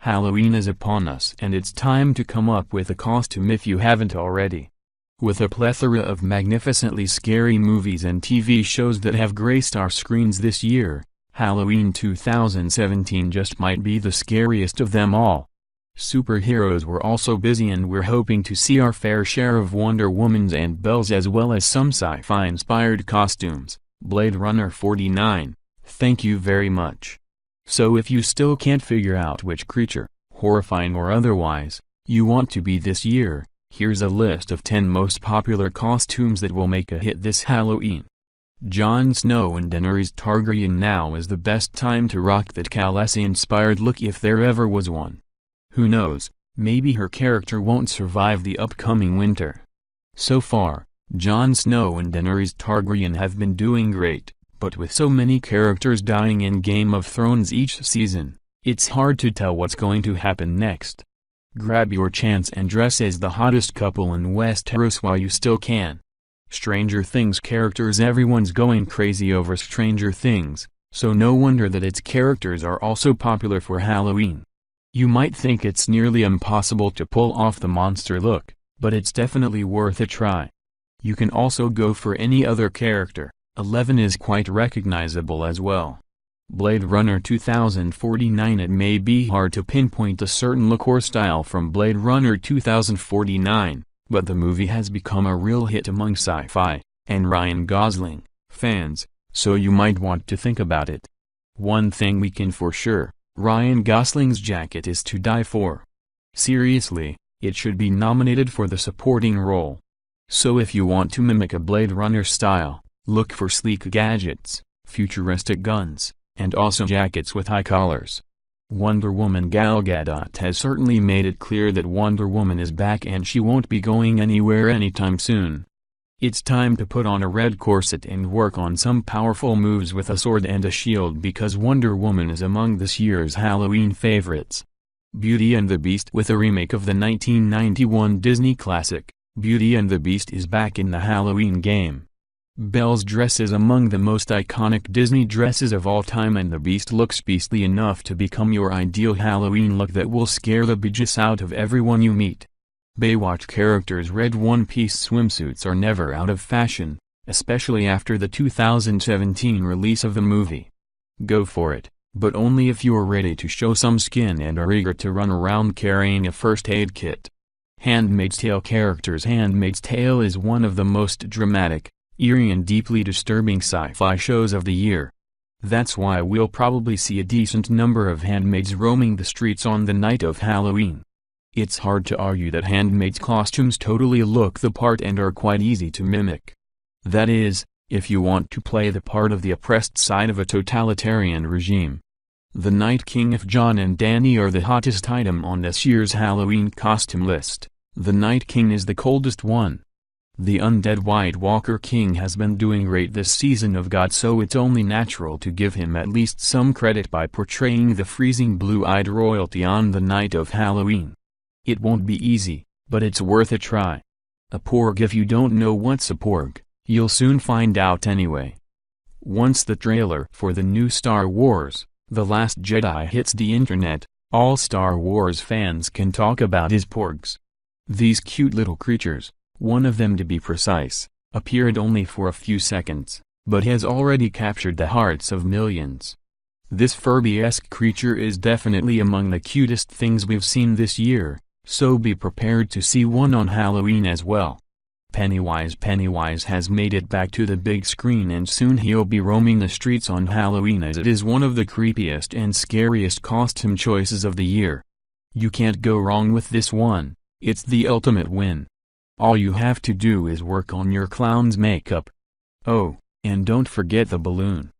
Halloween is upon us and it's time to come up with a costume if you haven't already. With a plethora of magnificently scary movies and TV shows that have graced our screens this year, Halloween 2017 just might be the scariest of them all. Superheroes were also busy and we're hoping to see our fair share of Wonder Womans and Bells as well as some sci-fi inspired costumes. Blade Runner 49, thank you very much. So if you still can't figure out which creature, horrifying or otherwise, you want to be this year, here's a list of 10 most popular costumes that will make a hit this Halloween. Jon Snow and Daenerys Targaryen. Now is the best time to rock that Khaleesi-inspired look if there ever was one. Who knows, maybe her character won't survive the upcoming winter. So far, Jon Snow and Daenerys Targaryen have been doing great, but with so many characters dying in Game of Thrones each season, it's hard to tell what's going to happen next. Grab your chance and dress as the hottest couple in Westeros while you still can. Stranger Things characters. Everyone's going crazy over Stranger Things, so no wonder that its characters are also popular for Halloween. You might think it's nearly impossible to pull off the monster look, but it's definitely worth a try. You can also go for any other character. 11 is quite recognizable as well. Blade Runner 2049. It may be hard to pinpoint a certain look or style from Blade Runner 2049, but the movie has become a real hit among sci-fi and Ryan Gosling fans, so you might want to think about it. One thing we can for sure, Ryan Gosling's jacket is to die for. Seriously, it should be nominated for the supporting role. So if you want to mimic a Blade Runner style, look for sleek gadgets, futuristic guns, and awesome jackets with high collars. Wonder Woman. Gal Gadot has certainly made it clear that Wonder Woman is back and she won't be going anywhere anytime soon. It's time to put on a red corset and work on some powerful moves with a sword and a shield because Wonder Woman is among this year's Halloween favorites. Beauty and the Beast. With a remake of the 1991 Disney classic, Beauty and the Beast is back in the Halloween game. Belle's dress is among the most iconic Disney dresses of all time and the Beast looks beastly enough to become your ideal Halloween look that will scare the bejesus out of everyone you meet. Baywatch characters. Red one-piece swimsuits are never out of fashion, especially after the 2017 release of the movie. Go for it, but only if you're ready to show some skin and are eager to run around carrying a first aid kit. Handmaid's Tale characters. Handmaid's Tale is one of the most dramatic, eerie and deeply disturbing sci-fi shows of the year. That's why we'll probably see a decent number of handmaids roaming the streets on the night of Halloween. It's hard to argue that handmaids' costumes totally look the part and are quite easy to mimic. That is, if you want to play the part of the oppressed side of a totalitarian regime. The Night King. If Jon and Dany are the hottest item on this year's Halloween costume list, the Night King is the coldest one. The undead White Walker King has been doing great this season of God, so it's only natural to give him at least some credit by portraying the freezing blue-eyed royalty on the night of Halloween. It won't be easy, but it's worth a try. A porg. If you don't know what's a porg, you'll soon find out anyway. Once the trailer for the new Star Wars, The Last Jedi hits the internet, all Star Wars fans can talk about is porgs. These cute little creatures, one of them to be precise, appeared only for a few seconds, but has already captured the hearts of millions. This Furby-esque creature is definitely among the cutest things we've seen this year, so be prepared to see one on Halloween as well. Pennywise. Pennywise has made it back to the big screen and soon he'll be roaming the streets on Halloween as it is one of the creepiest and scariest costume choices of the year. You can't go wrong with this one, it's the ultimate win. All you have to do is work on your clown's makeup. Oh, and don't forget the balloon.